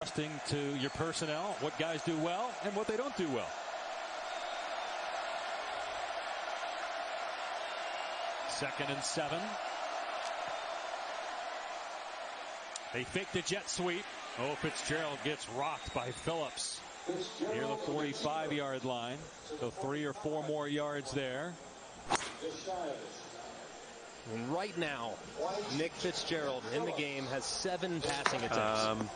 Adjusting to your personnel, what guys do well and what they don't do well. Second and 7. They fake the jet sweep. Oh, Fitzgerald gets rocked by Phillips near the 45-yard line. So 3 or 4 more yards there. And right now, Nick Fitzgerald in the game has 7 passing attempts.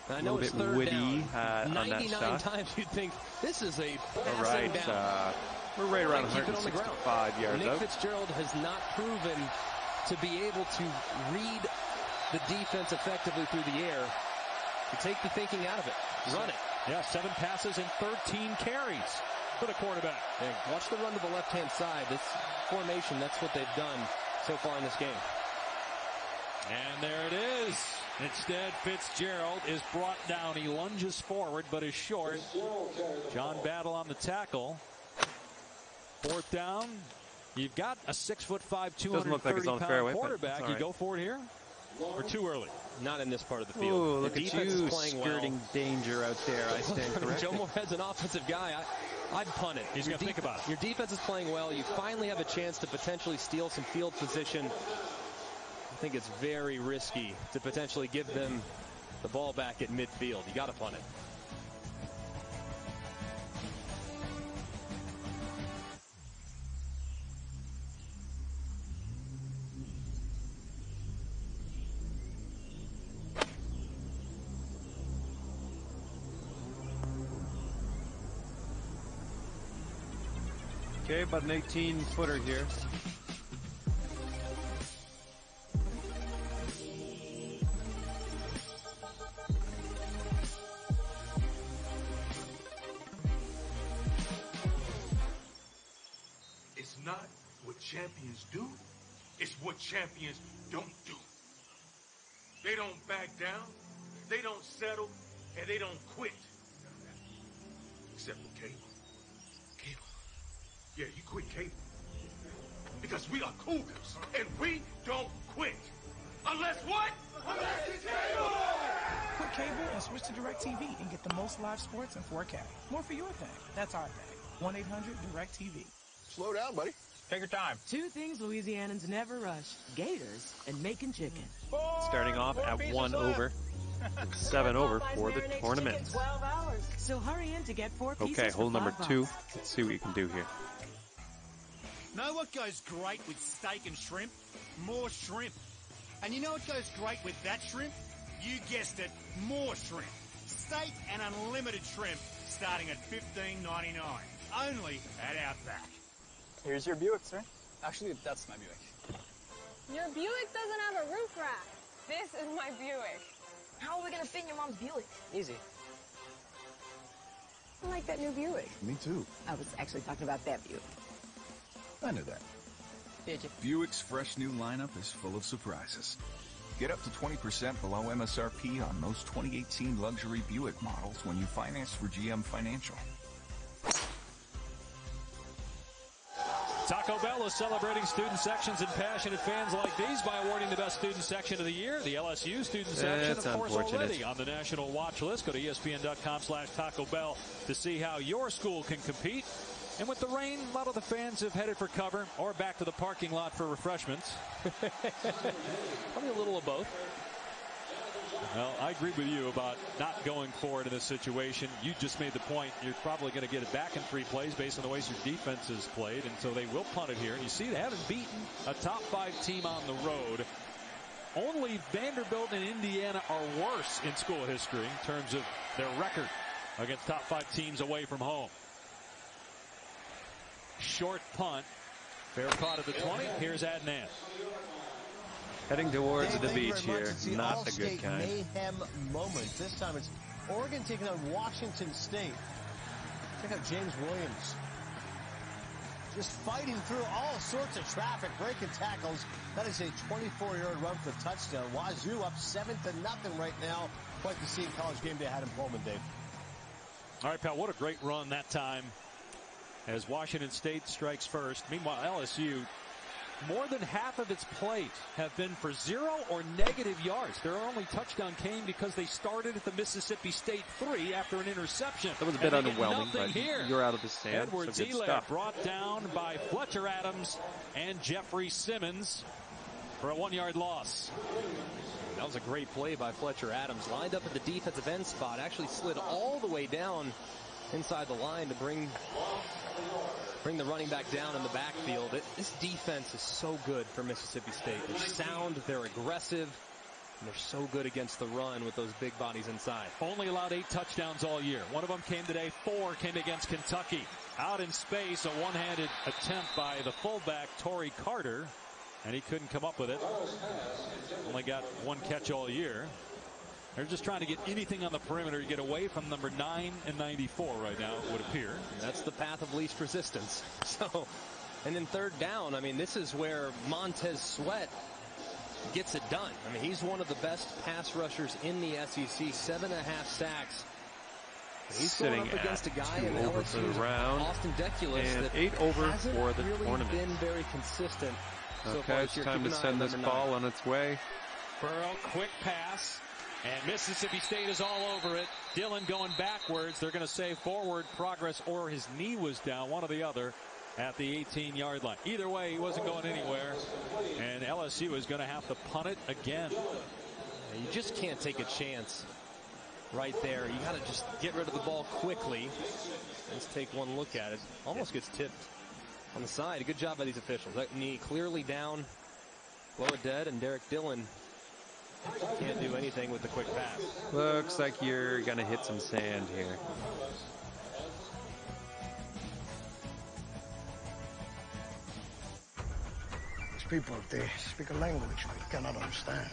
I know it's third down. 99 times you'd think this is a passing down. We're right around 165 yards Nick out. Fitzgerald has not proven to be able to read the defense effectively through the air. You take the thinking out of it. Run it. Yeah, 7 passes and 13 carries for the quarterback. Yeah, watch the run to the left-hand side. This formation, that's what they've done so far in this game. And there it is. Instead, Fitzgerald is brought down. He lunges forward, but is short. John Battle on the tackle. 4th down. You've got a 6'5", 230-pound quarterback. Right. You go for it here, or too early? Not in this part of the field. Ooh, the look defense at you is playing skirting danger out there. I stand corrected. Joe Moorhead's an offensive guy. I'd punt it. He's going to think about it. Your defense is playing well. You finally have a chance to potentially steal some field position. I think it's very risky to potentially give them the ball back at midfield. You got to punt it. Okay, about an 18-footer here. It's not what champions do, it's what champions don't do. They don't back down, they don't settle, and they don't quit. Except for Cable. Cable. Yeah, you quit Cable. Because we are Cougars, and we don't quit. Unless what? Unless it's Cable! Quit Cable and switch to DirecTV and get the most live sports in 4K. More for your thing. That's our thing. 1-800-DirecTV. Slow down, buddy. Take your time. 2 things Louisianans never rush: gators and making chicken. Starting off at 1 over. 7 over for the tournament. 12 hours. So hurry in to get 4 pieces. Okay, hole for number $5. 2. Let's see what you can do here. Know what goes great with steak and shrimp? More shrimp. And you know what goes great with that shrimp? You guessed it, more shrimp. Steak and unlimited shrimp starting at $15.99. Only at Outback. Here's your Buick, sir. Actually, that's my Buick. Your Buick doesn't have a roof rack. This is my Buick. How are we gonna fit in your mom's Buick? Easy. I like that new Buick. Me too. I was actually talking about that Buick. I knew that. Did you? Buick's fresh new lineup is full of surprises. Get up to 20% below MSRP on most 2018 luxury Buick models when you finance through GM Financial. Taco Bell is celebrating student sections and passionate fans like these by awarding the best student section of the year. The LSU student section, of course, already on the national watch list. Go to ESPN.com/Taco Bell to see how your school can compete. And with the rain, a lot of the fans have headed for cover or back to the parking lot for refreshments. Probably a little of both. Well, I agree with you about not going for it in this situation. You just made the point. You're probably going to get it back in 3 plays based on the ways your defense has played. And so they will punt it here. And you see they haven't beaten a top 5 team on the road. Only Vanderbilt and Indiana are worse in school history in terms of their record against top 5 teams away from home. Short punt. Fair caught at the 20. Here's Adnan. Heading towards the beach here. Not a good kind. Mayhem moment. This time it's Oregon taking on Washington State. Check out James Williams. Just fighting through all sorts of traffic, breaking tackles. That is a 24-yard run for the touchdown. Wazoo up 7-0 right now. Quite the scene College Game Day had in Pullman, Dave. All right, pal, what a great run that time as Washington State strikes first. Meanwhile, LSU more than half of its plays have been for 0 or negative yards. Their only touchdown came because they started at the Mississippi State 3 after an interception. That was a bit underwhelming, but here. You're out of the sand. Edwards-Helaire brought down by Fletcher Adams and Jeffrey Simmons for a 1-yard loss. That was a great play by Fletcher Adams. Lined up at the defensive end spot. Actually slid all the way down inside the line to bring the running back down in the backfield. This defense is so good for Mississippi State. They're sound, they're aggressive, and they're so good against the run with those big bodies inside. Only allowed 8 touchdowns all year. One of them came today. 4 came against Kentucky. Out in space, a one-handed attempt by the fullback, Torrey Carter, and he couldn't come up with it. Only got 1 catch all year. They're just trying to get anything on the perimeter to get away from number 9 and 94 right now, it would appear. That's the path of least resistance. So, and then third down, I mean, this is where Montez Sweat gets it done. I mean, he's one of the best pass rushers in the SEC. 7.5 sacks. He's sitting going up against a guy in over for the round. Austin Deculus, and that 8 over hasn't for the really tournament. Been very consistent. So okay, it's time to send this ball on its way. Burrow, quick pass. And Mississippi State is all over it. Dillon going backwards. They're going to say forward progress, or his knee was down, one or the other, at the 18-yard line. Either way, he wasn't going anywhere. And LSU is going to have to punt it again. You just can't take a chance right there. You got to just get rid of the ball quickly. Let's take one look at it. Almost gets tipped on the side. A good job by these officials. That knee clearly down, low and dead, and Derek Dillon can't do anything with the quick pass. Looks like you're going to hit some sand here. These people, they speak a language we cannot understand.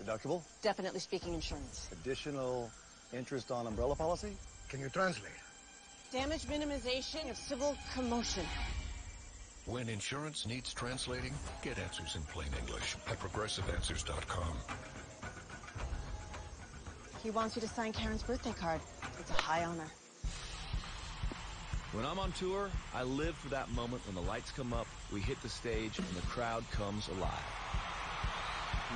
Deductible? Definitely speaking insurance. Additional interest on umbrella policy? Can you translate? Damage minimization of civil commotion. When insurance needs translating, get answers in plain English at ProgressiveAnswers.com. He wants you to sign Karen's birthday card. It's a high honor. When I'm on tour, I live for that moment when the lights come up, we hit the stage, and the crowd comes alive.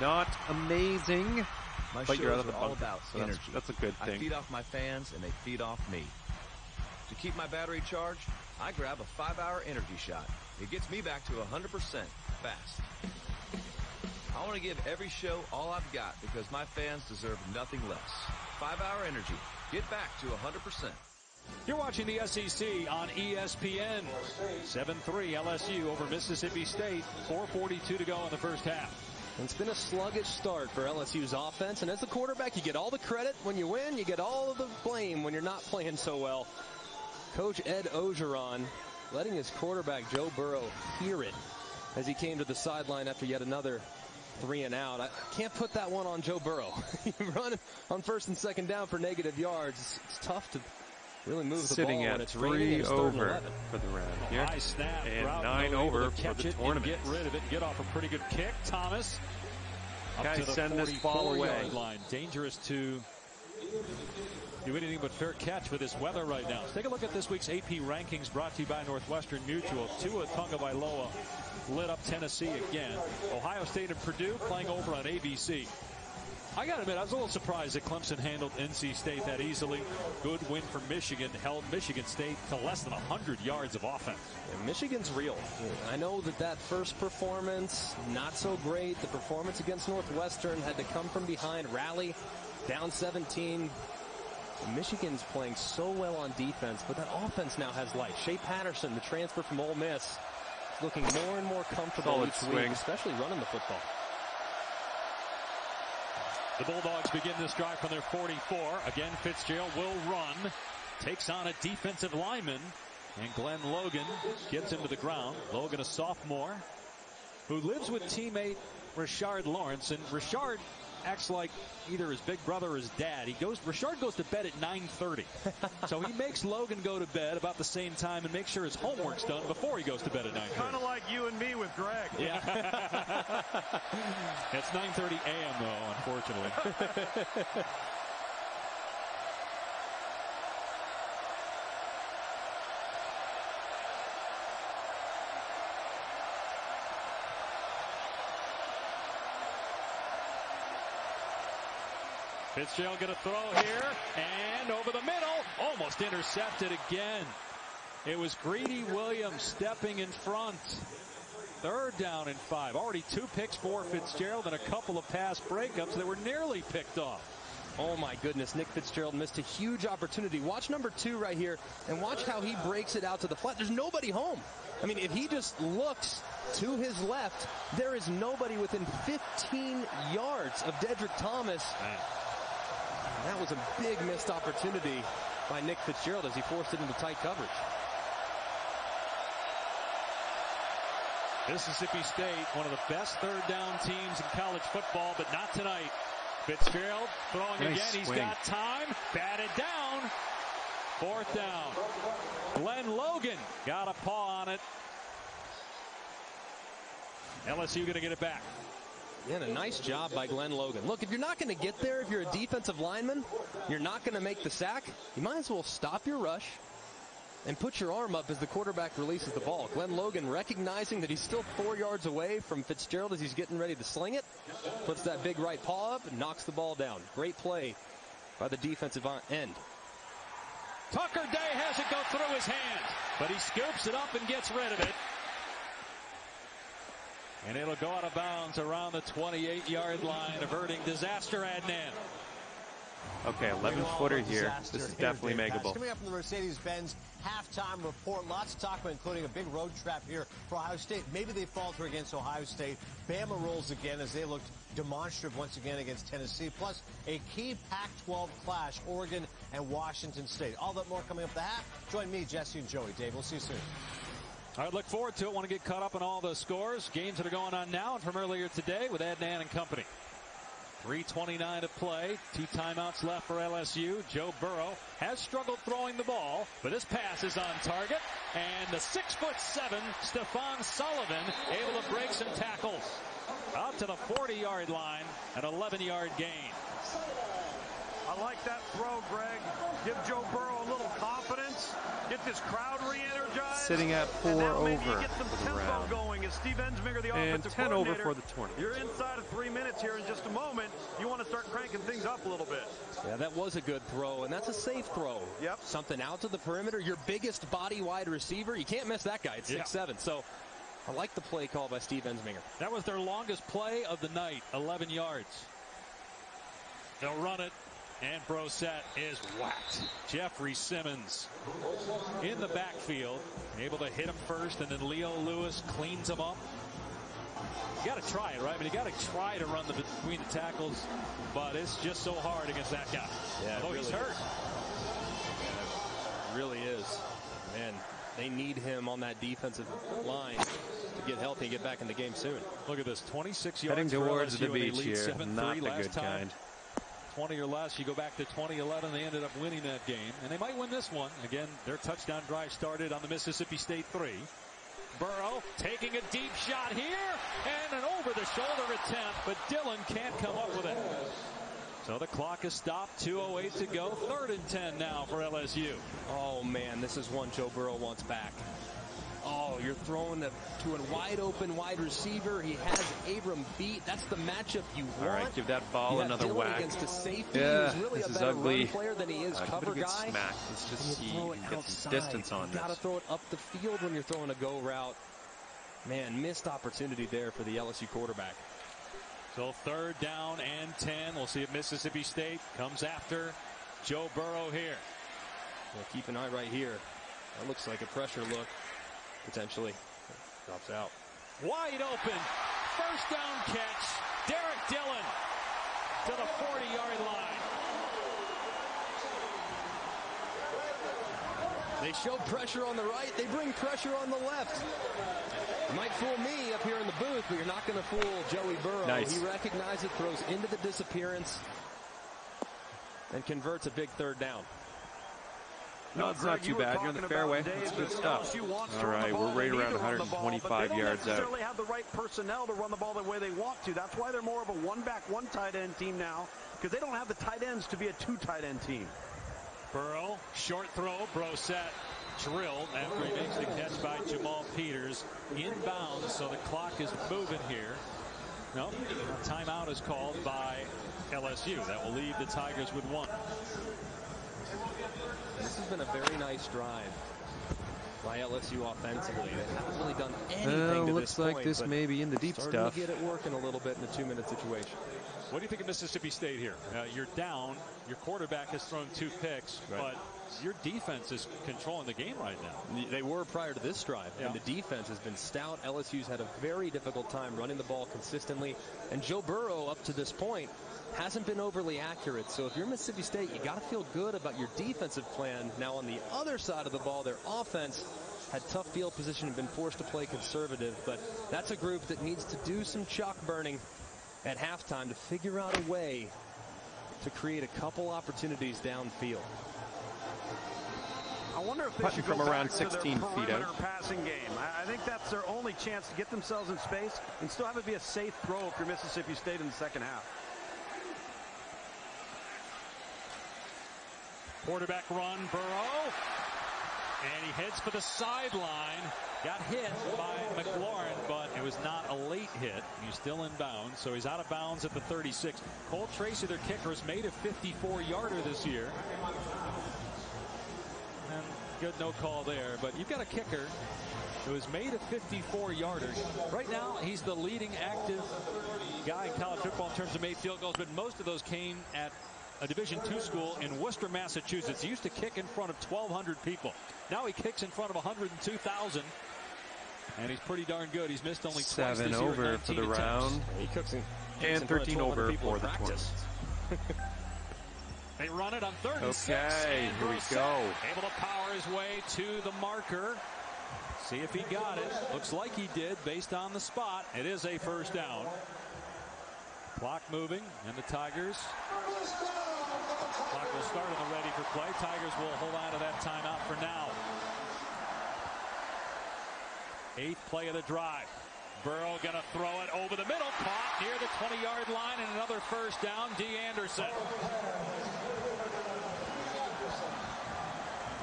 Not amazing, My but you're out of shows the are all bunker, about so energy. that's a good thing. I feed off my fans, and they feed off me. To keep my battery charged, I grab a 5-hour energy shot. It gets me back to 100% fast. I want to give every show all I've got because my fans deserve nothing less. 5-hour energy. Get back to 100%. You're watching the SEC on ESPN. 7-3 LSU over Mississippi State. 4:42 to go in the first half. It's been a sluggish start for LSU's offense, and as the quarterback, you get all the credit when you win. You get all of the blame when you're not playing so well. Coach Ed Ogeron letting his quarterback, Joe Burrow, hear it as he came to the sideline after yet another 3 and out. I can't put that one on Joe Burrow. You run on first and second down for negative yards. It's tough to really move the ball when it's raining. Sitting at 3 over for the round here. High snap. And 9 over for the tournament. Get rid of it. Get off a pretty good kick. Thomas up to the send this ball away. 44-yard line. Dangerous to do anything but fair catch with this weather right now. Let's take a look at this week's AP rankings brought to you by Northwestern Mutual. Tua Tagovailoa lit up Tennessee again. Ohio State and Purdue playing over on ABC. I got to admit, I was a little surprised that Clemson handled NC State that easily. Good win for Michigan. Held Michigan State to less than 100 yards of offense. Yeah, Michigan's real. I know that first performance, not so great. The performance against Northwestern had to come from behind, rally, down 17. Michigan's playing so well on defense, but that offense now has life. Shea Patterson, the transfer from Ole Miss, is looking more and more comfortable each week, especially running the football. The Bulldogs begin this drive from their 44. Again, Fitzgerald will run. Takes on a defensive lineman. And Glenn Logan gets him to the ground. Logan, a sophomore, who lives with teammate Rashard Lawrence. And Rashard acts like either his big brother or his dad. Rashard goes to bed at 9:30. So he makes Logan go to bed about the same time and makes sure his homework's done before he goes to bed at 9:30. Kind of like you and me with Greg. Yeah. It's 9:30 a.m. though, unfortunately. Fitzgerald going to throw here, and over the middle, almost intercepted again. It was Greedy Williams stepping in front. 3rd down and 5. Already 2 picks for Fitzgerald and a couple of pass breakups that were nearly picked off. Oh my goodness, Nick Fitzgerald missed a huge opportunity. Watch number 2 right here, and watch how he breaks it out to the flat. There's nobody home. I mean, if he just looks to his left, there is nobody within 15 yards of Dedrick Thomas. That was a big missed opportunity by Nick Fitzgerald as he forced it into tight coverage. Mississippi State, one of the best 3rd down teams in college football, but not tonight. Fitzgerald throwing again. He's got time. Batted down. 4th down. Glenn Logan got a paw on it. LSU going to get it back. Yeah, and a nice job by Glenn Logan. Look, if you're not going to get there, if you're a defensive lineman, you're not going to make the sack, you might as well stop your rush and put your arm up as the quarterback releases the ball. Glenn Logan, recognizing that he's still 4 yards away from Fitzgerald as he's getting ready to sling it, puts that big right paw up and knocks the ball down. Great play by the defensive end. Tucker Day has it go through his hands, but he scoops it up and gets rid of it. And it'll go out of bounds around the 28-yard line, averting disaster, Adnan. Okay, 11-footer here. This is definitely makeable. Coming up from the Mercedes-Benz halftime report, lots to talk about, including a big road trap here for Ohio State. Maybe they falter against Ohio State. Bama rolls again as they looked demonstrative once again against Tennessee. Plus, a key Pac-12 clash, Oregon and Washington State. All that more coming up the half. Join me, Jesse and Joey. Dave, we'll see you soon. All right, look forward to it. Want to get caught up on all the scores, games that are going on now and from earlier today with Adnan and company. 3:29 to play. 2 timeouts left for LSU. Joe Burrow has struggled throwing the ball, but this pass is on target. And the 6'7" Stephon Sullivan able to break some tackles. Out to the 40-yard line, an 11-yard gain. I like that throw, Greg. Give Joe Burrow a little confidence. Get this crowd re-energized. Sitting at 4 over for the round. Going as Steve Ensminger, the and offensive 10 over for the tournament. You're inside of 3 minutes here in just a moment. You want to start cranking things up a little bit. Yeah, that was a good throw, and that's a safe throw. Yep. Something out to the perimeter. Your biggest body wide receiver. You can't miss that guy at 6'7". So I like the play call by Steve Ensminger. That was their longest play of the night, 11 yards. They'll run it. And Brosette is whacked. Jeffrey Simmons in the backfield, able to hit him first, and then Leo Lewis cleans him up. You got to try it, right? I mean, you got to try to run between the tackles, but it's just so hard against that guy. Yeah, although he's hurt. It really is. Man, they need him on that defensive line to get healthy and get back in the game soon. Look at this, 26 yards heading towards the LSU, beach here. Not the good kind. 20 or less. You go back to 2011. They ended up winning that game, and they might win this one. Again, their touchdown drive started on the Mississippi State 3. Burrow taking a deep shot here, and an over-the-shoulder attempt, but Dillon can't come up with it. So the clock is stopped. 2:08 to go. 3rd and 10 now for LSU. Oh, man, this is one Joe Burrow wants back. Oh, you're throwing to a wide-open wide receiver. He has Abram beat. That's the matchup you want. All right, give that ball another Dillon whack. Against a safety. Yeah, He's really this a is better ugly. run player than he is cover guy. Smack. Let's just see if he gets some distance on this. You got to throw it up the field when you're throwing a go route. Man, missed opportunity there for the LSU quarterback. So 3rd down and 10. We'll see if Mississippi State comes after Joe Burrow here. Well, keep an eye right here. That looks like a pressure look, potentially. Drops out. Wide open. 1st down catch. Derek Dillon to the 40-yard line. They show pressure on the right. They bring pressure on the left. You might fool me up here in the booth, but you're not going to fool Joey Burrow. Nice. He recognizes it, throws into the disappearance, and converts a big 3rd down. No, it's not too bad. You're in the fairway. That's good stuff. All right, we're right around 125 yards out. They don't necessarily have the right personnel to run the ball the way they want to. That's why they're more of a one-back, one-tight-end team now, because they don't have the tight ends to be a 2-tight-end team. Burrow, short throw, Brosette drilled after he makes the catch by Jamal Peters. Inbounds, so the clock is moving here. No, a timeout is called by LSU. That will leave the Tigers with 1. This has been a very nice drive by LSU offensively. They haven't really done anything to looks this point, like this may be in the deep stuff. To get it working a little bit in a 2-minute situation. What do you think of Mississippi State here? You're down. Your quarterback has thrown 2 picks, but your defense is controlling the game right now. They were prior to this drive, and the defense has been stout. LSU's had a very difficult time running the ball consistently, and Joe Burrow, up to this point, hasn't been overly accurate. So if you're Mississippi State, you got to feel good about your defensive plan. Now on the other side of the ball, their offense had tough field position and been forced to play conservative, but that's a group that needs to do some chalk burning at halftime to figure out a way to create a couple opportunities downfield. I wonder if they should go around 16 feet out. Passing game. I think that's their only chance to get themselves in space and still have it be a safe throw if you're Mississippi State in the second half. Quarterback run, Burrow. And he heads for the sideline. Got hit by McLaurin, but it was not a late hit. He's still in bounds, so he's out of bounds at the 36. Cole Tracy, their kicker, has made a 54-yarder this year. And good no call there, but you've got a kicker who has made a 54-yarder. Right now, he's the leading active guy in college football in terms of made field goals, but most of those came at a Division II school in Worcester, Massachusetts. He used to kick in front of 1,200 people. Now he kicks in front of 102,000. And he's pretty darn good. He's missed only 7 twice over for the round. He cooks and 13 over for the tournament. They run it on 3rd and 6. Okay, here we go. Able to power his way to the marker. See if he got it. Looks like he did based on the spot. It is a first down. Clock moving, and the Tigers. Clock will start on the ready for play. Tigers will hold on to that timeout for now. 8th play of the drive. Burrow going to throw it over the middle. Caught near the 20-yard line, and another first down. D. Anderson.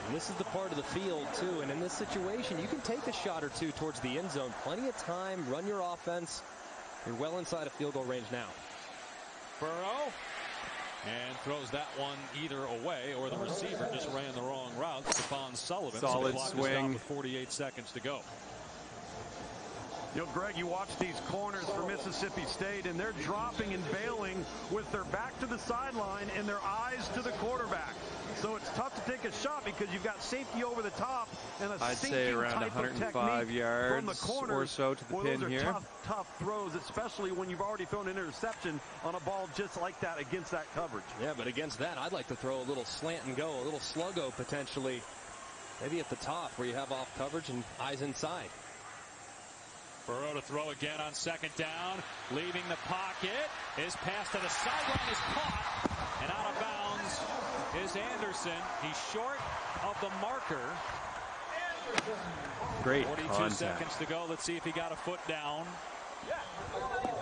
And this is the part of the field, too. And in this situation, you can take a shot or two towards the end zone. Plenty of time. Run your offense. You're well inside of field goal range now. Burrow. And throws that one either away or the receiver just ran the wrong route. Stephon Sullivan. Solid so swing. With 48 seconds to go. You know, Greg, you watch these corners for Mississippi State, and they're dropping and bailing with their back to the sideline and their eyes to the quarterback. So it's tough to take a shot because you've got safety over the top and a I'd say around 105 yards from the corner or so to the pin those are here. Tough throws, especially when you've already thrown an interception on a ball just like that against that coverage. Yeah, but against that, I'd like to throw a little slant and go, a little sluggo potentially, maybe at the top where you have off coverage and eyes inside. Burrow to throw again on 2nd down, leaving the pocket. His pass to the sideline is caught, and out of bounds is Anderson. He's short of the marker. Great 42 contact. seconds to go. Let's see if he got a foot down.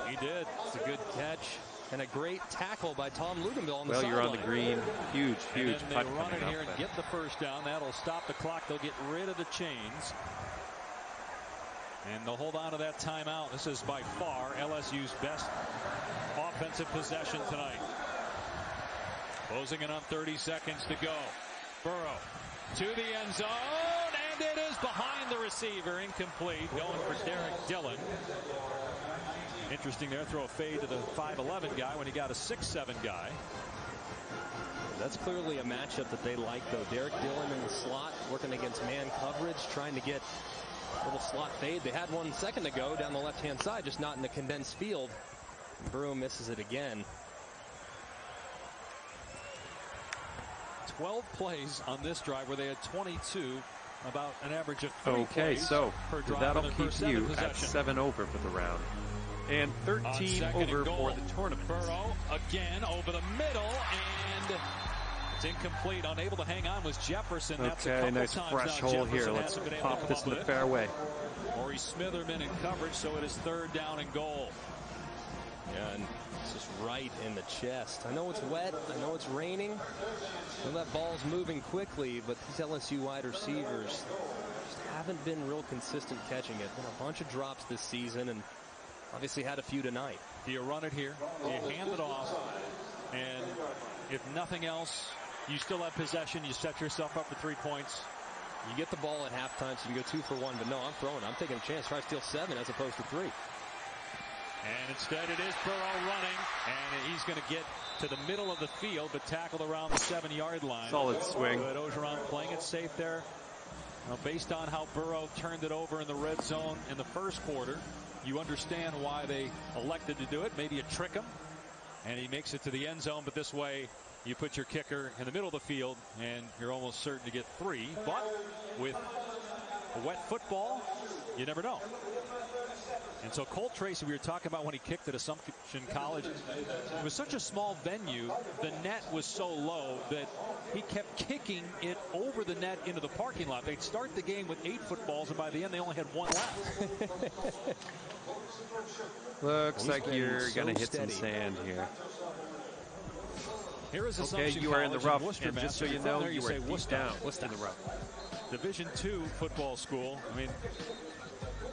He did. It's a good catch and a great tackle by Tom Luganville on the sideline. Well, you're on the green. Huge and then putt they run it here up and get the first down. That'll stop the clock. They'll get rid of the chains. And they'll hold on to that timeout. This is by far LSU's best offensive possession tonight. Closing in on 30 seconds to go. Burrow to the end zone, and it is behind the receiver. Incomplete. Going for Derek Dillon. Interesting there. Throw a fade to the 5'11 guy when he got a 6'7 guy. That's clearly a matchup that they like, though. Derek Dillon in the slot, working against man coverage, trying to get a little slot fade. They had 1 second ago down the left-hand side, just not in the condensed field. Burrow misses it again. 12 plays on this drive where they had 22, about an average of 3 Okay, plays so per drive. that'll keep you at 7 over for the round. And 13 over for the tournament. Burrow again over the middle, and it's incomplete. Unable to hang on was Jefferson. That's a couple nice times fresh now. hole Jefferson here. Let's pop this in the fairway. Maurice Smitherman in coverage, so it is 3rd down and goal. Yeah, and it's just right in the chest. I know it's wet. I know it's raining. I know that ball's moving quickly, but these LSU wide receivers just haven't been real consistent catching it. Been a bunch of drops this season, and obviously had a few tonight. Do you run it here? Do you hand it off? And if nothing else, you still have possession. You set yourself up for 3 points. You get the ball at halftime, so you can go 2 for 1. But no, I'm throwing. I'm taking a chance. Try to steal 7 as opposed to 3. And instead it is Burrow running, and he's going to get to the middle of the field, but tackled around the 7-yard line. Solid swing. Good. Ogeron playing it safe there. Now, based on how Burrow turned it over in the red zone in the first quarter, you understand why they elected to do it. Maybe you trick him, and he makes it to the end zone, but this way you put your kicker in the middle of the field, and you're almost certain to get 3. But with a wet football, you never know. And so Colt Tracy, we were talking about when he kicked at Assumption College, it was such a small venue, the net was so low that he kept kicking it over the net into the parking lot. They'd start the game with 8 footballs, and by the end they only had 1 left. Looks like you're going to hit some sand here. Here is Assumption okay, you are in the rough, and just so you know, you are deep down in the rough. Division II football school. I mean,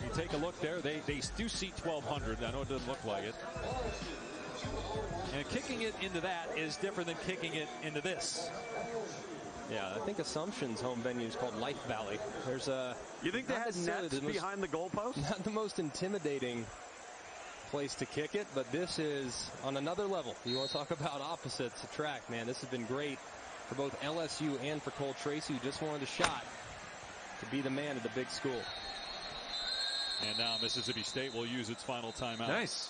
you take a look there, they do seat 1,200. I know it doesn't look like it. And kicking it into that is different than kicking it into this. Yeah, I think Assumption's home venue is called Life Valley. There's a. You think they had nets behind the goalpost? Not the most intimidating place to kick it, but this is on another level. You want to talk about opposites attract, man. This has been great for both LSU and for Colt Tracy, who just wanted a shot to be the man at the big school. And now Mississippi State will use its final timeout. Nice.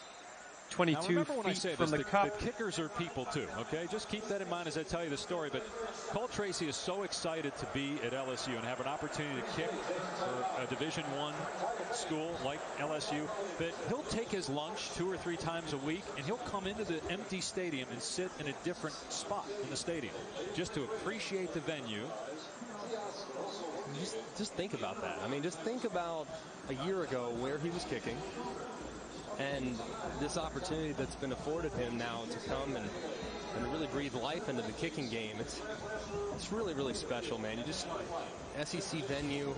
22 feet from the cup. The kickers are people too, okay? Just keep that in mind as I tell you the story. But Colt Tracy is so excited to be at LSU and have an opportunity to kick for a Division I school like LSU that he'll take his lunch 2 or 3 times a week, and he'll come into the empty stadium and sit in a different spot in the stadium just to appreciate the venue. Just think about that. I mean, just think about a year ago where he was kicking and this opportunity that's been afforded him now to come and really breathe life into the kicking game. It's really, really special, man. You just, SEC venue,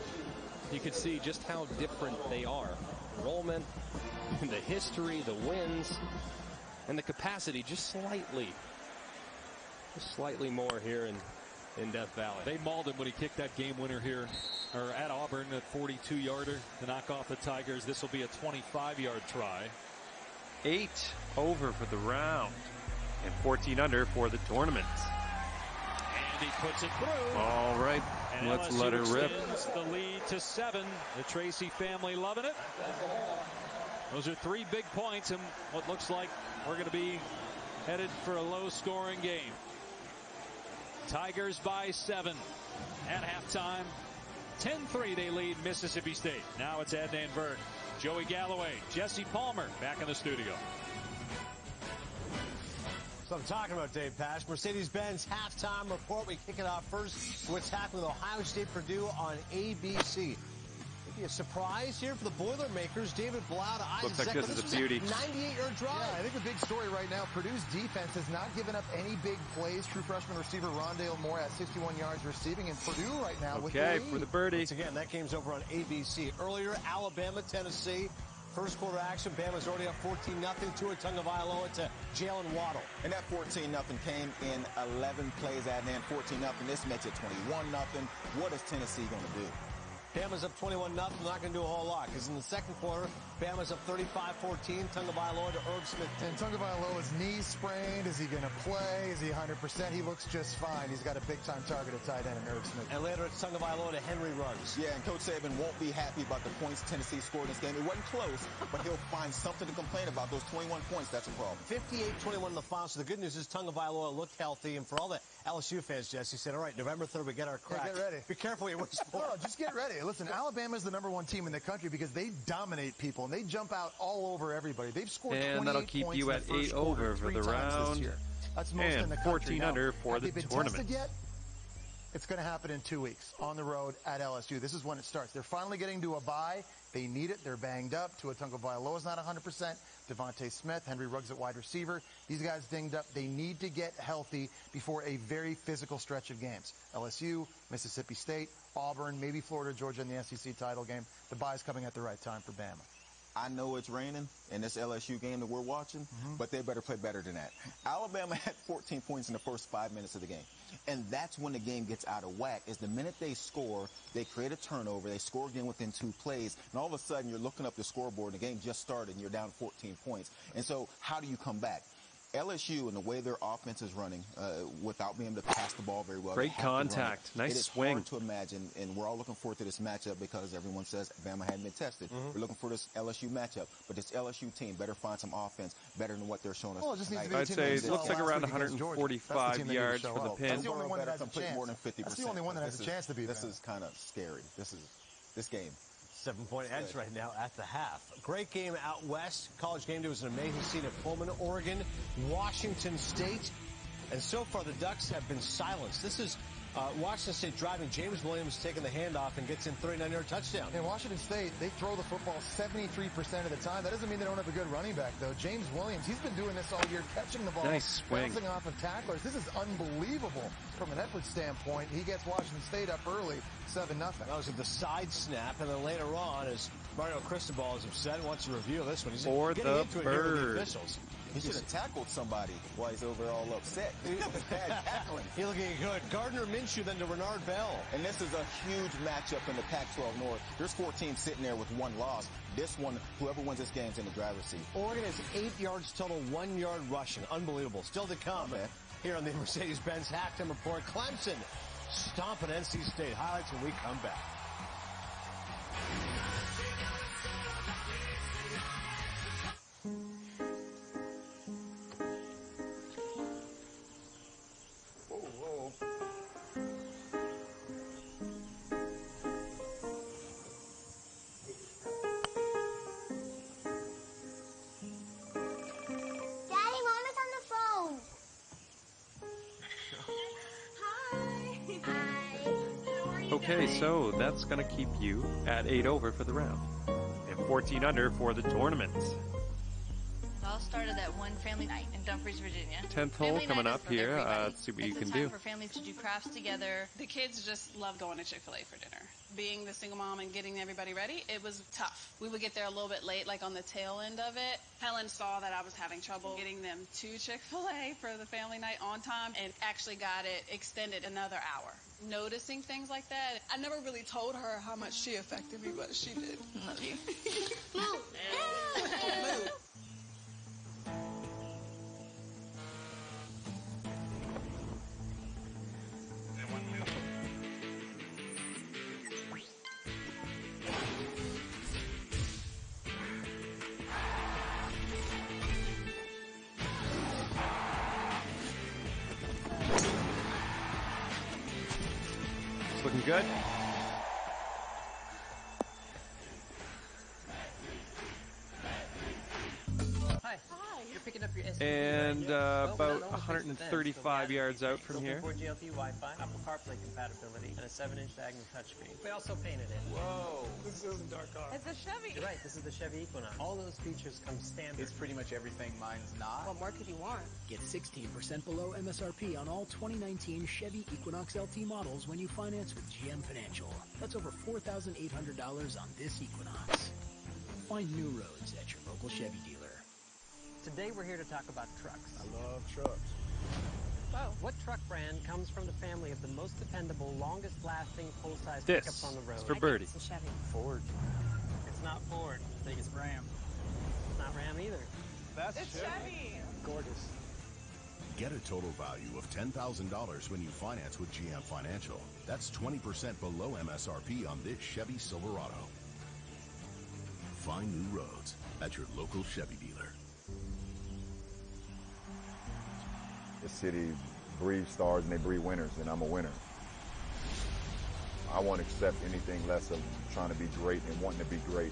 you could see just how different they are. Enrollment, the history, the wins, and the capacity just slightly more here in Death Valley. They mauled him when he kicked that game winner here, or at Auburn, at 42-yarder to knock off the Tigers. This will be a 25-yard try. 8 over for the round and 14 under for the tournament. And he puts it through. All right, and let's LSU let her rip. The lead to 7. The Tracy family loving it. Those are 3 big points, and what looks like we're going to be headed for a low-scoring game. Tigers by 7 at halftime. 10-3 they lead Mississippi State. Now it's Adnan Burt, Joey Galloway, Jesse Palmer back in the studio. So I'm talking about, Dave Pash. Mercedes-Benz halftime report. We kick it off first. What's happening with Ohio State Purdue on ABC. Maybe a surprise here for the Boilermakers. David Blau to Isaac. Looks like this is a beauty. 98-yard drive. Yeah, I think the big story right now, Purdue's defense has not given up any big plays. True freshman receiver Rondale Moore at 61 yards receiving, and Purdue right now with the lead. For the birdie. Once again, that game's over on ABC. Earlier, Alabama, Tennessee. First quarter action, Bama's already up 14-0. Tua Tagovailoa to Jalen Waddle. And that 14-0 came in 11 plays, Adnan. 14-0. This makes it 21-0. What is Tennessee going to do? Bama's up 21-0. Not going to do a whole lot because in the second quarter, Bama's up 35-14. Tagovailoa to Irv Smith. And Tagovailoa's knee sprained. Is he going to play? Is he 100%? He looks just fine. He's got a big-time target at tight end in Irv Smith. And later it's Tagovailoa to Henry Ruggs. Yeah, and Coach Saban won't be happy about the points Tennessee scored in this game. It wasn't close, but he'll find something to complain about. Those 21 points, that's a problem. 58-21 in the final. So the good news is Tagovailoa looked healthy. And for all the LSU fans, Jesse said, all right, November 3rd, we get our crack. Yeah, get ready. Be careful what you wish for. No, just get ready. Listen, Alabama's the #1 team in the country because they dominate people, and they jump out all over everybody. They've scored 28 and that'll keep points you at 8 over for the round. That's most and in the 14 under for the have they been tournament. Tested yet? It's going to happen in 2 weeks on the road at LSU. This is when it starts. They're finally getting to a bye. They need it. They're banged up. Tua Tagovailoa is not 100%. Devontae Smith, Henry Ruggs at wide receiver. These guys dinged up. They need to get healthy before a very physical stretch of games. LSU, Mississippi State, Auburn, maybe Florida, Georgia in the SEC title game. The bye is coming at the right time for Bama. I know it's raining in this LSU game that we're watching, but they better play better than that. Alabama had 14 points in the first 5 minutes of the game. And that's when the game gets out of whack, is the minute they score, they create a turnover, they score again within 2 plays, and all of a sudden you're looking up the scoreboard, and the game just started, and you're down 14 points. And so how do you come back? LSU and the way their offense is running, without being able to pass the ball very well. Great contact. Nice swing. It is hard to imagine, and we're all looking forward to this matchup because everyone says Bama hadn't been tested. We're looking for this LSU matchup, but this LSU team better find some offense better than what they're showing us. Well, it just needs to be I'd say it looks like around 145 yards for the pin. That's the only one that has a chance. More than 50%. That's the only one that has a chance to beat This is kind of scary. This game. 7-point edge right now at the half. Great game out west. College game day was an amazing scene at Pullman, Oregon, Washington State. And so far, the Ducks have been silenced. This is Washington State driving. James Williams taking the handoff and gets in 39-yard touchdown. In Washington State, they throw the football 73% of the time. That doesn't mean they don't have a good running back, though. James Williams, he's been doing this all year, catching the ball, bouncing off of tacklers. This is unbelievable from an effort standpoint. He gets Washington State up early, 7-0. That was at the side snap, and then later on, as Mario Cristobal is upset, wants a review of this one. He's for getting the into it bird. here with the officials. He should have tackled somebody while he's over all upset. Bad tackling. He's looking good. Gardner Minshew then to Renard Bell. And this is a huge matchup in the Pac-12 North. There's 4 teams sitting there with 1 loss. This one, whoever wins this game is in the driver's seat. Oregon has 8 yards total, 1 yard rushing. Unbelievable. Still to come here on the Mercedes-Benz Halftime Report. Clemson stomping NC State. Highlights when we come back. Okay, so that's going to keep you at 8 over for the round and 14 under for the tournament. It all started at one family night in Dumfries, Virginia. 10th hole coming up here. Let's see what you can do. It's a time for families to do crafts together. The kids just love going to Chick-fil-A for dinner. Being the single mom and getting everybody ready, it was tough. We would get there a little bit late, like on the tail end of it. Helen saw that I was having trouble getting them to Chick-fil-A for the family night on time and actually got it extended another hour. Noticing things like that, I never really told her how much she affected me, but she did. Love you. Move. Move. Looking good. Hi. You're picking up your SUV. And about 135 yards out from here. 4 GLT Wi-Fi, Apple CarPlay compatibility, and a 7-inch diagonal touchscreen. We also painted it. Whoa. This isn't dark car. It's a Chevy. You're right. This is the Chevy Equinox. All those features come standard. It's pretty much everything mine's not. What more could you want? Get 16% below MSRP on all 2019 Chevy Equinox LT models when you finance with GM Financial. That's over $4,800 on this Equinox. Find new roads at your local Chevy dealer. Today we're here to talk about trucks. I love trucks. Well, what truck brand comes from the family of the most dependable, longest-lasting full-size This pickups on the road? is for Birdie. It's a Chevy. Ford. It's not Ford. I think it's Ram. It's not Ram either. That's Chevy. Gorgeous. Get a total value of $10,000 when you finance with GM Financial. That's 20% below MSRP on this Chevy Silverado. Find new roads at your local Chevy dealer. This city breeds stars and they breed winners, and I'm a winner. I won't accept anything less of trying to be great and wanting to be great.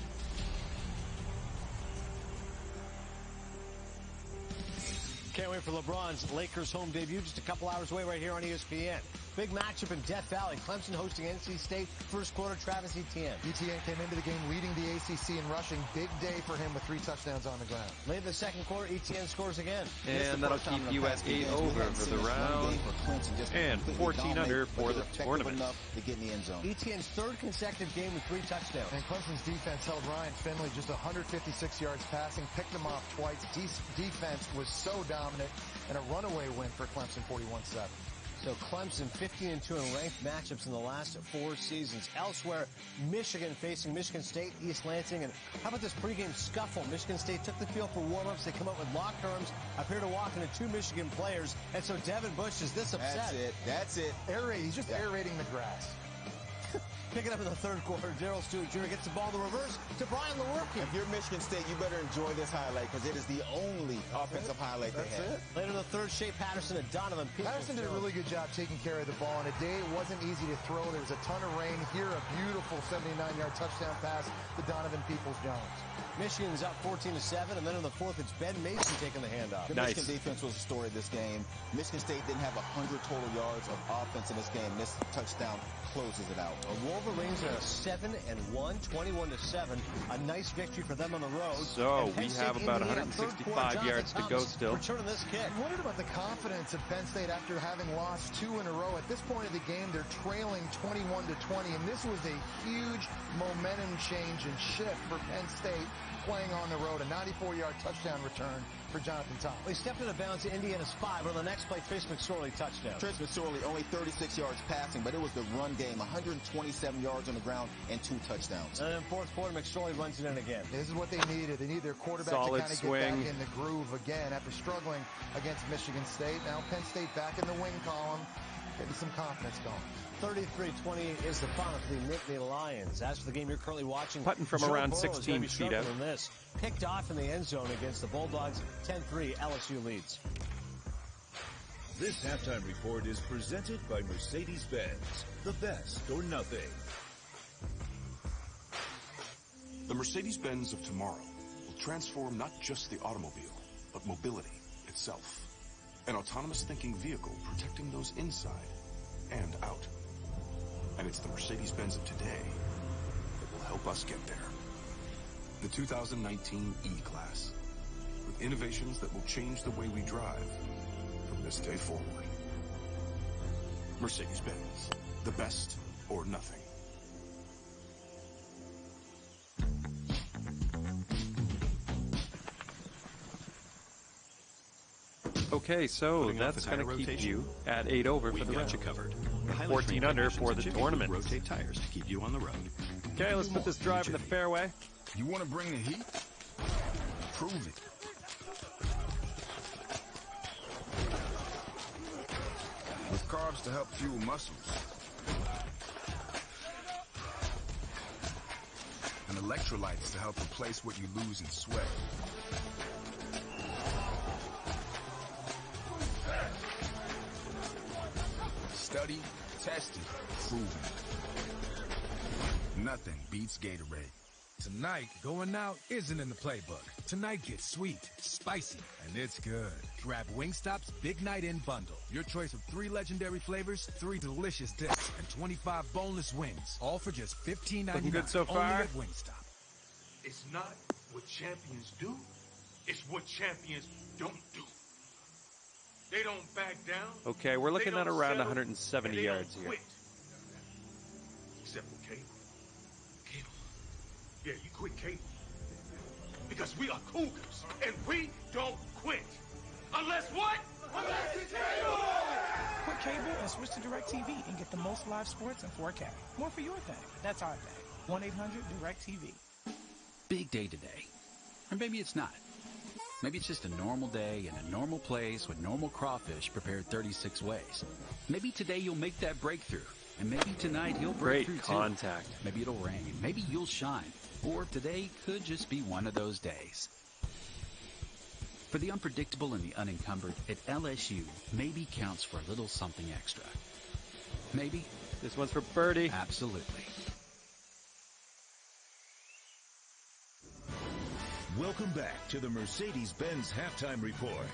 Can't wait for LeBron's Lakers home debut just a couple hours away right here on ESPN. Big matchup in Death Valley. Clemson hosting NC State. First quarter, Travis Etienne. Etienne came into the game leading the ACC in rushing. Big day for him with 3 touchdowns on the ground. Late in the second quarter, Etienne scores again. And that'll keep you at 8 over for the round and 14 under for the tournament. To get in the end zone. Etienne's third consecutive game with 3 touchdowns. And Clemson's defense held Ryan Finley just 156 yards passing, picked him off twice. Defense was so dominant, and a runaway win for Clemson, 41-7. So Clemson 15-2 in ranked matchups in the last 4 seasons. Elsewhere, Michigan facing Michigan State, East Lansing. And how about this pregame scuffle? Michigan State took the field for warm-ups. They come up with locked arms, appear to walk into 2 Michigan players. And so Devin Bush is this upset. That's it. He's just aerating the grass. Picking up in the third quarter, Darrell Stewart Jr. gets the ball in the reverse to Brian Lewerke. If you're Michigan State, you better enjoy this highlight because it is the only offensive highlight they have. Later in the third, Shea Patterson and Donovan Peoples. Patterson did a really good job taking care of the ball. On a day it wasn't easy to throw. There was a ton of rain. Here, a beautiful 79-yard touchdown pass to Donovan Peoples-Jones. Michigan's up 14-7, and then in the fourth, it's Ben Mason taking the handoff. The Michigan defense was the story of this game. Michigan State didn't have 100 total yards of offense in this game. This touchdown closes it out. The Wolverines are 7-1, 21-7. A nice victory for them on the road. So we have about 165 yards to go still. Returning this kick. I wondered about the confidence of Penn State after having lost 2 in a row. At this point of the game, they're trailing 21-20, and this was a huge momentum change and shift for Penn State playing on the road. A 94-yard touchdown return for Jonathan Thomas. They stepped into bounds to Indiana's 5. On the next play, Trace McSorley touchdown. Trace McSorley only 36 yards passing, but it was the run game. 127 yards on the ground and 2 touchdowns. And then fourth quarter, McSorley runs it in again. This is what they needed. They need their quarterback Solid to kind of get back in the groove again after struggling against Michigan State. Now Penn State back in the win column, getting some confidence going. 33-20 is the final for the Nittany Lions. As for the game you're currently watching, putting from around 16 feet out. This. Picked off in the end zone against the Bulldogs. 10-3, LSU leads. This halftime report is presented by Mercedes-Benz. The best or nothing. The Mercedes-Benz of tomorrow will transform not just the automobile, but mobility itself. An autonomous thinking vehicle protecting those inside and out. And it's the Mercedes-Benz of today that will help us get there. The 2019 E-Class, with innovations that will change the way we drive from this day forward. Mercedes-Benz, the best or nothing. Okay, so that's going to keep you at 8 over for the round. 14 under for the tournament. Rotate tires to keep you on the road. Okay, let's put this drive in the fairway. You want to bring the heat? Prove it. With carbs to help fuel muscles. And electrolytes to help replace what you lose in sweat. Studied, tested, proven. Nothing beats Gatorade. Tonight, going out isn't in the playbook. Tonight gets sweet, spicy, and it's good. Grab Wingstop's Big Night In Bundle. Your choice of 3 legendary flavors, 3 delicious dips, and 25 boneless wings. All for just $15.99. Looking good so far. Only at Wingstop. It's not what champions do. It's what champions don't do. They don't back down. Okay, we're looking at around 170 yards here. Quit. Except for Cable. Cable. Yeah, you quit Cable. Because we are Cougars, and we don't quit. Unless what? Unless it's Cable! Quit Cable and switch to DirecTV and get the most live sports in 4K. More for your thing. That's our thing. 1-800-DirecTV. Big day today. Or maybe it's not. Maybe it's just a normal day in a normal place with normal crawfish prepared 36 ways. Maybe today you'll make that breakthrough. And maybe tonight you'll break through contact. Too. Maybe it'll rain. Maybe you'll shine. Or today could just be one of those days. For the unpredictable and the unencumbered, at LSU, maybe counts for a little something extra. Maybe. This one's for Birdie. Absolutely. Welcome back to the Mercedes-Benz Halftime Report.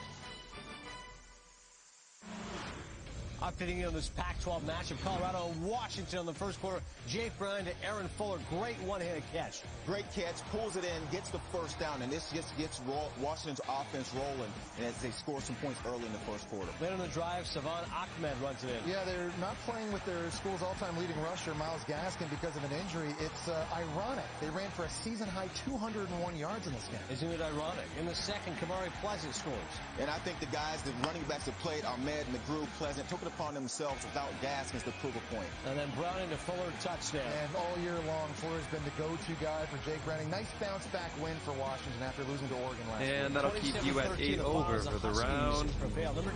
Updating you on this Pac-12 matchup, Colorado and Washington in the first quarter. Jake Brown to Aaron Fuller, great one-handed catch. Great catch, pulls it in, gets the first down, and this just gets Washington's offense rolling, and as they score some points early in the first quarter. Later in the drive, Savon Ahmed runs it in. Yeah, they're not playing with their school's all-time leading rusher, Myles Gaskin, because of an injury. It's ironic. They ran for a season-high 201 yards in this game. Isn't it ironic? In the second, Kamari Pleasant scores. And I think the guys, the running backs that played, Ahmed, McGrew, Pleasant, took it upon themselves without Gaskins to prove a point. And then Browning to Fuller, touchdown. And all year long, Fuller's been the go-to guy for Jake Browning. Nice bounce-back win for Washington after losing to Oregon last week. And that'll keep you at 8 over for the round.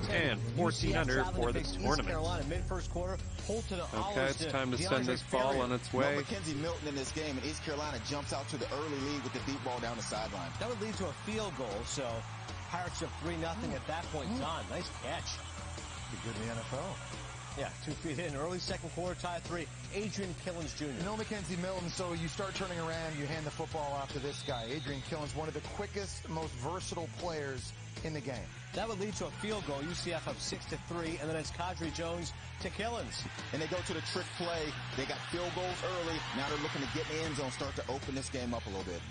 And 14 under for the tournament. Okay, it's time to send this ball on its way. Mackenzie Milton in this game, and East Carolina jumps out to the early lead with the deep ball down the sideline. That would lead to a field goal, so Pirates up 3-0 at that point in time. Nice catch. Be good in the NFL. Yeah, 2 feet in. Early second quarter, tie 3. Adrian Killens Jr. You know Mackenzie Milton, so you start turning around, you hand the football off to this guy. Adrian Killens, one of the quickest, most versatile players in the game. That would lead to a field goal. UCF up 6-3, and then it's Kadri Jones to Killens. And they go to the trick play. They got field goals early. Now they're looking to get in the end zone, start to open this game up a little bit.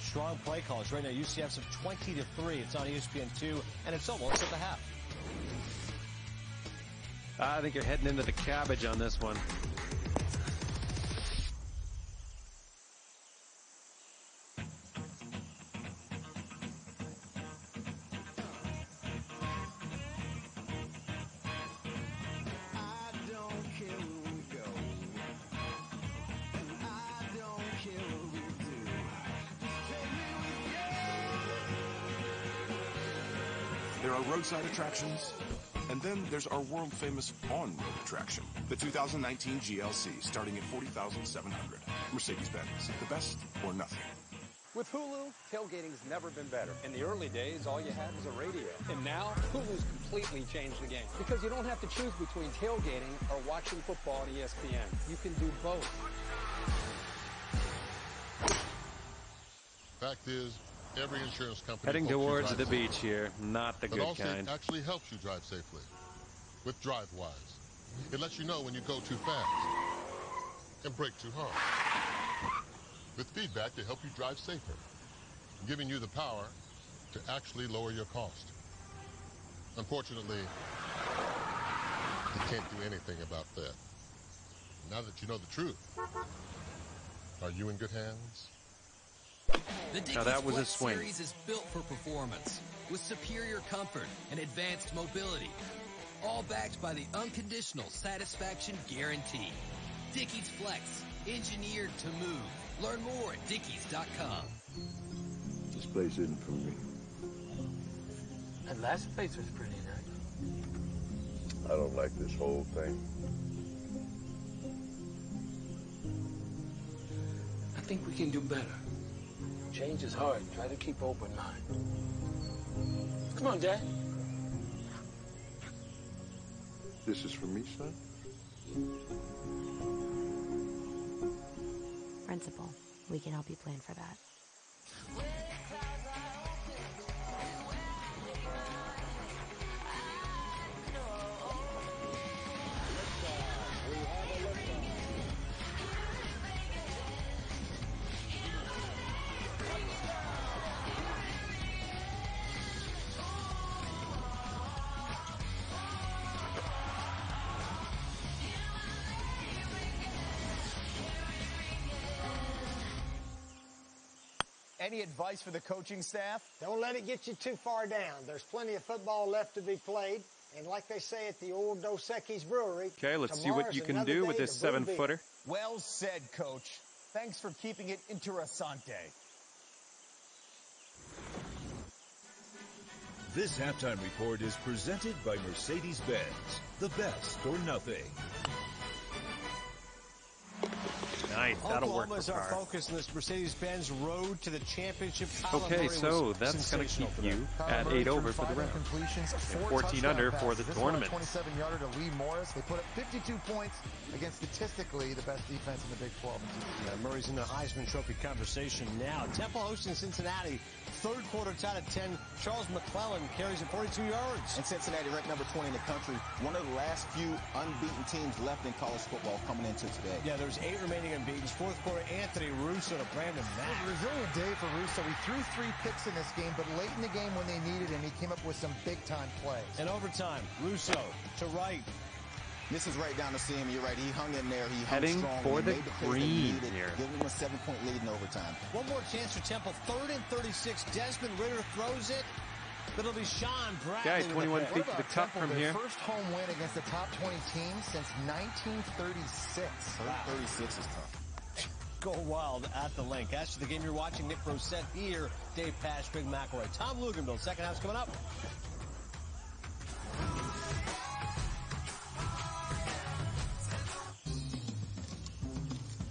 Strong play calls. Right now, UCF's up 20-3. It's on ESPN2, and it's almost at the half. I think you're heading into the cabbage on this one. There are roadside attractions, and then there's our world-famous on-road attraction, the 2019 GLC, starting at $40,700. Mercedes-Benz, the best or nothing. With Hulu, tailgating's never been better. In the early days, all you had was a radio. And now, Hulu's completely changed the game. Because you don't have to choose between tailgating or watching football on ESPN. You can do both. Fact is, every insurance company heading towards the beach here, not the good kind. Allstate actually helps you drive safely with DriveWise. It lets you know when you go too fast and brake too hard. With feedback to help you drive safer, giving you the power to actually lower your cost. Unfortunately, you can't do anything about that. Now that you know the truth, are you in good hands? The that was a swing. Series is built for performance with superior comfort and advanced mobility, all backed by the unconditional satisfaction guarantee. Dickies Flex, engineered to move. Learn more at Dickies.com. This place isn't for me. That last place was pretty nice. I don't like this whole thing. I think we can do better. Change is hard. Try to keep open mind. Come on, Dad. This is for me, son? Principal, we can help you plan for that. Any advice for the coaching staff? Don't let it get you too far down. There's plenty of football left to be played. And like they say at the old Dos Equis Brewery, okay, let's see what you can do with this 7-footer. Well said, Coach. Thanks for keeping it interessante. This halftime report is presented by Mercedes-Benz, the best or nothing. Nice. That'll work Oklahoma is for our Carr. focus in this Mercedes-Benz road to the championship. Okay, so that's going to keep you at 8 over for the round. Completions, 14 under for the tournament. 27-yarder to Lee Morris. They put up 52 points against statistically the best defense in the Big 12. Murray's in the Heisman Trophy conversation now. Temple hosting Cincinnati. Third quarter tied at 10. Charles McClellan carries it 42 yards. And Cincinnati ranked number 20 in the country. One of the last few unbeaten teams left in college football coming into today. Yeah, there's 8 remaining unbeaten. Fourth quarter, Anthony Russo to Brandon Mack. It was a resilient day for Russo. He threw 3 picks in this game, but late in the game when they needed him, he came up with some big-time plays. In overtime, Russo to Wright. This is right down the seam. You're right. He hung in there. He hung Heading strong. for the green here. Giving him a 7-point lead in overtime. One more chance for Temple. 3rd and 36. Desmond Ritter throws it. But it'll be Sean Bradley. Guy, 21 feet to the cup from here. First home win against the top 20 team since 1936. 36 is tough. Go wild at the link. As for the game you're watching, Nick Brosette here, Dave Pash, Big McElroy, Tom Luganville. Second half's coming up.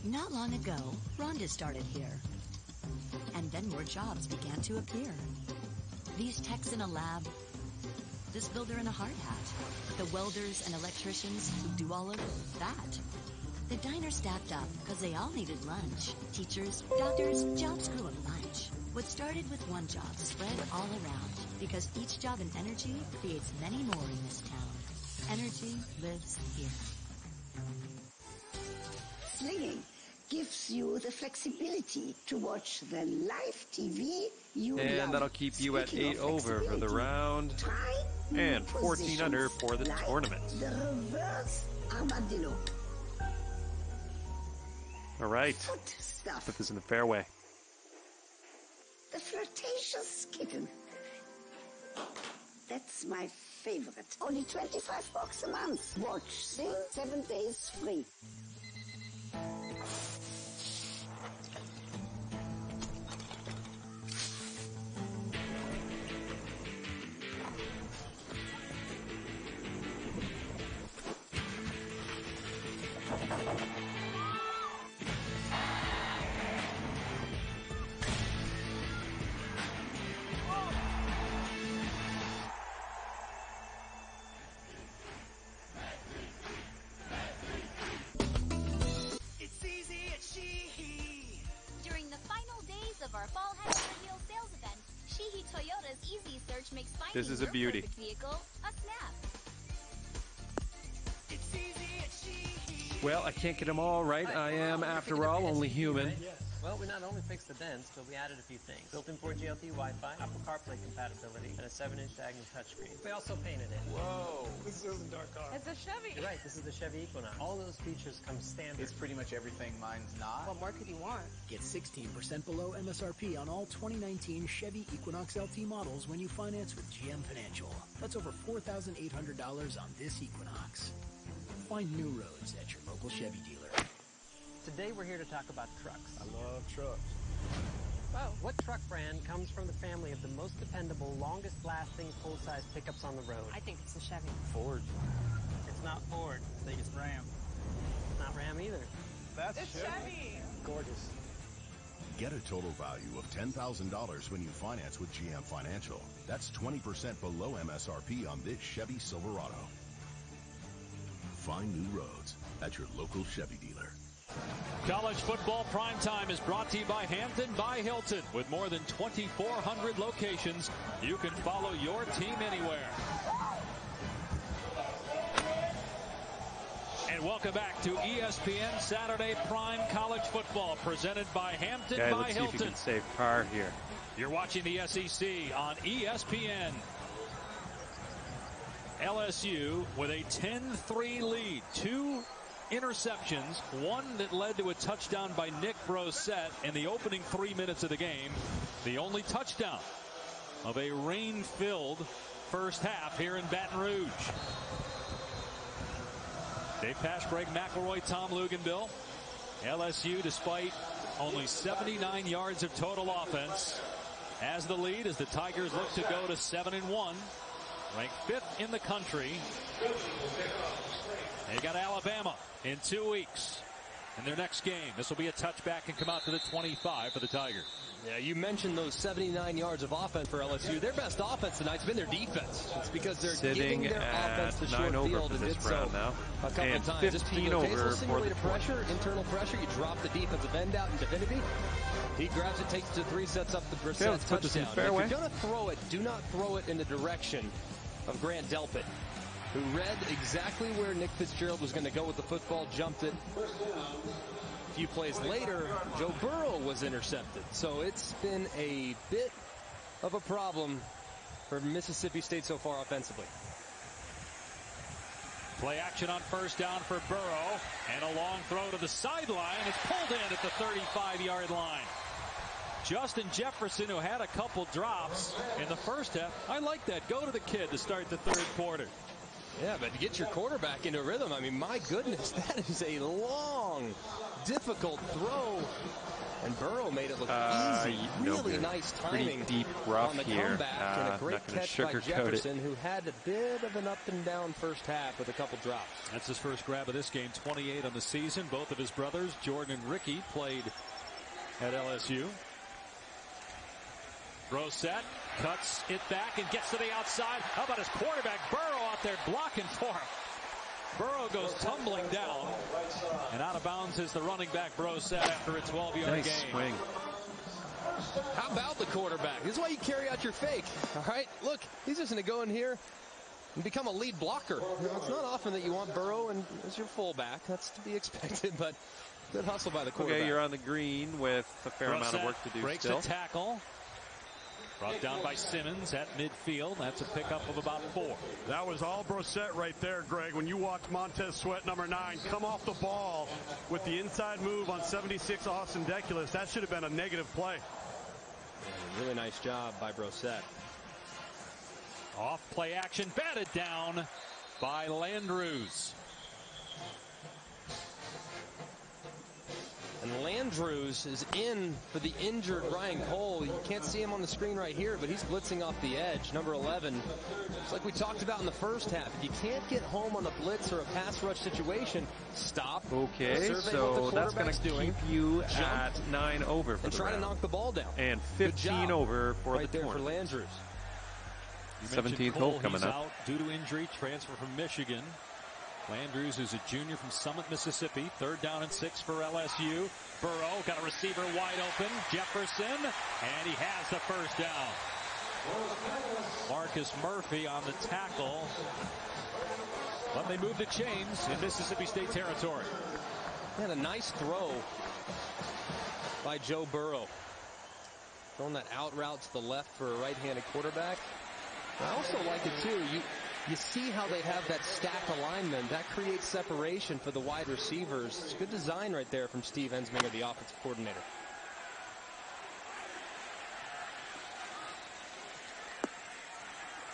Not long ago, Rhonda started here. And then more jobs began to appear. These techs in a lab, this builder in a hard hat, the welders and electricians who do all of that. The diner staffed up because they all needed lunch. Teachers, doctors, jobs grew a bunch. What started with one job spread all around because each job in energy creates many more in this town. Energy lives here. Slinging gives you the flexibility to watch the live TV you love. And that'll keep you at 8 over for the round. And 14 under for the tournament. The reverse armadillo. All right. Stuff. Put this in the fairway. The flirtatious kitten. That's my favorite. Only $25 a month. Watch Sing 7 days free. This is a beauty. Well, I can't get them all right. I am, after all, only human. Well, we not only fixed the dents, but we added a few things. Built-in 4G LTE Wi-Fi, Apple CarPlay compatibility, and a 7-inch diagonal touchscreen. We also painted it. Whoa, this is a dark car. It's a Chevy. You're right, this is the Chevy Equinox. All those features come standard. It's pretty much everything mine's not. What more could you want? Get 16% below MSRP on all 2019 Chevy Equinox LT models when you finance with GM Financial. That's over $4,800 on this Equinox. Find new roads at your local Chevy dealer. Today we're here to talk about trucks. I love trucks. Well, what truck brand comes from the family of the most dependable, longest-lasting full-size pickups on the road? I think it's a Chevy. Ford. It's not Ford. I think it's Ram. Not Ram either. That's It's Chevy. Gorgeous. Get a total value of $10,000 when you finance with GM Financial. That's 20% below MSRP on this Chevy Silverado. Find new roads at your local Chevy dealer. College football primetime is brought to you by Hampton by Hilton. With more than 2,400 locations, you can follow your team anywhere. And welcome back to ESPN Saturday Prime College Football, presented by Hampton by let's Hilton. See if you can save Carr here. You're watching the SEC on ESPN. LSU with a 10-3 lead. 2 interceptions, one that led to a touchdown by Nick Brosette in the opening 3 minutes of the game. The only touchdown of a rain-filled first half here in Baton Rouge. Dave Pash, Greg McElroy, Tom Luganville. LSU, despite only 79 yards of total offense, has the lead as the Tigers look to go to 7-1. Ranked 5th in the country. They got Alabama in 2 weeks. in their next game. This will be a touchback and come out to the 25 for the Tigers. Yeah, you mentioned those 79 yards of offense for LSU. Their best offense tonight's been their defense. It's because they're giving their offense the short field and did so a couple of times. 15 over for the pressure, internal pressure. You drop the defensive end out in Divinity. He grabs it, takes it to 3, sets up the Brissett touchdown. If you're going to throw it, do not throw it in the direction of Grant Delpit, who read exactly where Nick Fitzgerald was going to go with the football, jumped it. A few plays later, Joe Burrow was intercepted. So it's been a bit of a problem for Mississippi State so far offensively. Play action on first down for Burrow, and a long throw to the sideline. It's pulled in at the 35-yard line. Justin Jefferson, who had a couple drops in the first half. I like that. Go to the kid to start the third quarter. Yeah, but to get your quarterback into a rhythm, I mean, my goodness, that is a long, difficult throw. And Burrow made it look easy. Really nice timing. Pretty deep rough on the here. comeback, and a great catch by Jefferson, who had a bit of an up and down first half with a couple drops. That's his first grab of this game, 28 on the season. Both of his brothers, Jordan and Ricky, played at LSU. Brissett cuts it back and gets to the outside. How about his quarterback, Burrow, out there blocking for him? Burrow goes tumbling down, and out of bounds is the running back, Brissett, after a 12-yard gain. Swing. How about the quarterback? This is why you carry out your fake. All right, look, he's just going to go in here and become a lead blocker. You know, it's not often that you want Burrow and as your fullback. That's to be expected, but good hustle by the quarterback. Okay, you're on the green with a fair amount of work to do breaks still. The tackle. Brought down by Simmons at midfield. That's a pickup of about 4. That was all Brissett right there, Greg. When you watch Montez Sweat, number 9, come off the ball with the inside move on 76 Austin Deculus, that should have been a negative play. Yeah, really nice job by Brissett. Off play action, batted down by Landrews. And Landrews is in for the injured Ryan Cole. You can't see him on the screen right here, but he's blitzing off the edge, number 11. It's like we talked about in the first half. If you can't get home on a blitz or a pass rush situation, stop. Okay, so that's going to keep you at 9 over for and the try round. to knock the ball down. And 15 over for right the there corner. for Landrews. 17th hole coming up. Out due to injury, transfer from Michigan. Landrews is a junior from Summit, Mississippi. 3rd down and 6 for LSU. Burrow got a receiver wide open. Jefferson, and he has the first down. Marcus Murphy on the tackle. But they move the chains in Mississippi State territory. And a nice throw by Joe Burrow. Throwing that out route to the left for a right-handed quarterback. I also like it, too. You see how they have that stack alignment. That creates separation for the wide receivers. It's good design right there from Steve Ensminger, the offensive coordinator.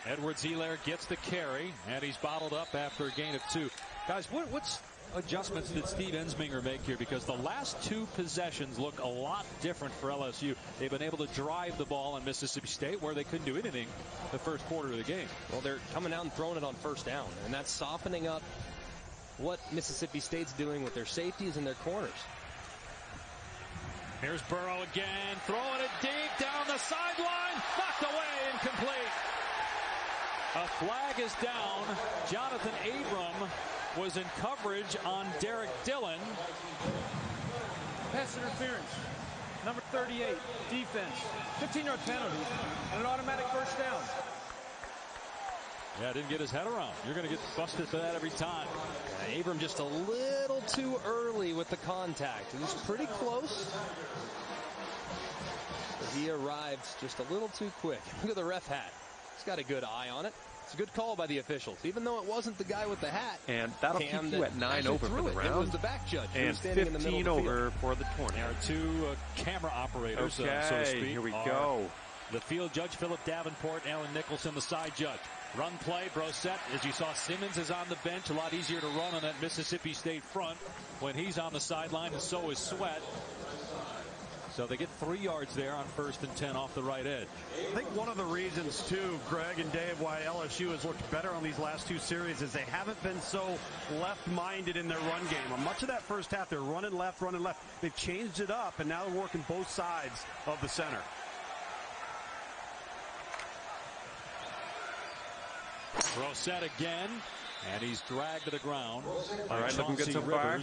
Edwards-Helaire gets the carry, and he's bottled up after a gain of 2. Guys, what's adjustments did Steve Ensminger make here? Because the last 2 possessions look a lot different for LSU. They've been able to drive the ball in Mississippi State where they couldn't do anything the first quarter of the game. Well, they're coming out and throwing it on first down, and that's softening up what Mississippi State's doing with their safeties and their corners. Here's Burrow again, throwing it deep down the sideline, knocked away, incomplete. A flag is down. Jonathan Abram was in coverage on Derek Dillon. Pass interference. Number 38, defense. 15-yard penalty and an automatic first down. Yeah, didn't get his head around. You're going to get busted for that every time. Abram just a little too early with the contact. He was pretty close, but he arrived just a little too quick. Look at the ref hat. He's got a good eye on it. It's a good call by the officials, even though it wasn't the guy with the hat. And that'll keep you at 9 over for the round. It was the back judge. And 15 over for the corner. There are 2 camera operators, so to speak. Here we go. The field judge, Philip Davenport, Alan Nicholson, the side judge. Run play, Brissett. As you saw, Simmons is on the bench. A lot easier to run on that Mississippi State front when he's on the sideline, and so is Sweat. So they get 3 yards there on 1st and 10 off the right edge. I think one of the reasons, too, Greg and Dave, why LSU has looked better on these last 2 series is they haven't been so left-minded in their run game. Much of that first half, they're running left. They've changed it up, and now they're working both sides of the center. Brissett again, and he's dragged to the ground. All right, looking good so far.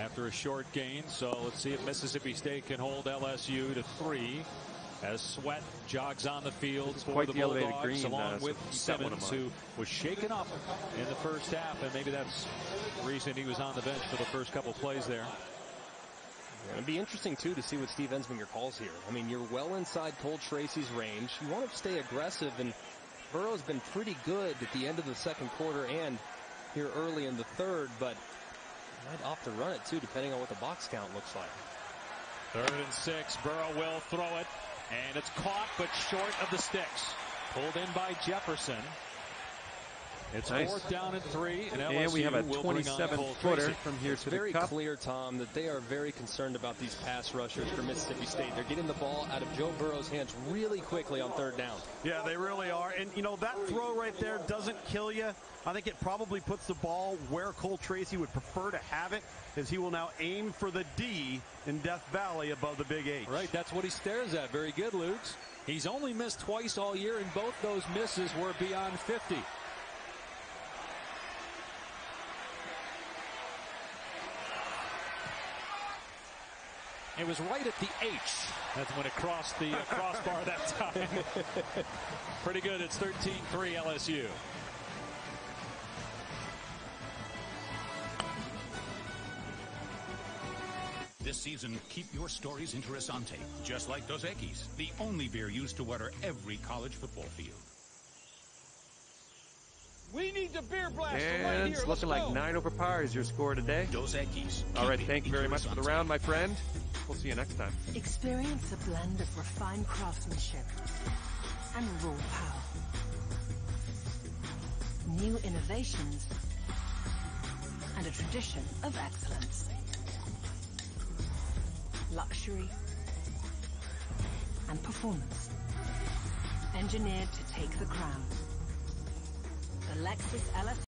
After a short gain, so let's see if Mississippi State can hold LSU to 3 as Sweat jogs on the field for the Bulldogs, along with Simmons, who was shaken up in the first half, and maybe that's the reason he was on the bench for the first couple plays there. It'd be interesting, too, to see what Steve Ensminger calls here. I mean, you're well inside Cole Tracy's range. You want to stay aggressive, and Burrow's been pretty good at the end of the second quarter and here early in the third, but might opt to run it, too, depending on what the box count looks like. 3rd and 6. Burrow will throw it, and it's caught, but short of the sticks. Pulled in by Jefferson. It's nice. 4th down and 3, and LSU we have a will bring on 27-footer from here to the cup. It's very clear, Tom, that they are very concerned about these pass rushers for Mississippi State. They're getting the ball out of Joe Burrow's hands really quickly on 3rd down. Yeah, they really are. And, you know, that throw right there doesn't kill you. I think it probably puts the ball where Cole Tracy would prefer to have it, as he will now aim for the D in Death Valley above the Big H. Right, that's what he stares at. Very good, Lukes. He's only missed twice all year, and both those misses were beyond 50. It was right at the H. That's when it crossed the crossbar that time. Pretty good. It's 13-3 LSU. This season, keep your stories interessante, just like Dos Equis, the only beer used to water every college football field. We need the beer blaster and right here. It's looking like 9 over par is your score today. Dos Equis. All right, thank you very much for the round, my friend. We'll see you next time. Experience a blend of refined craftsmanship and raw power. New innovations and a tradition of excellence. Luxury and performance. Engineered to take the crown. The Lexus LS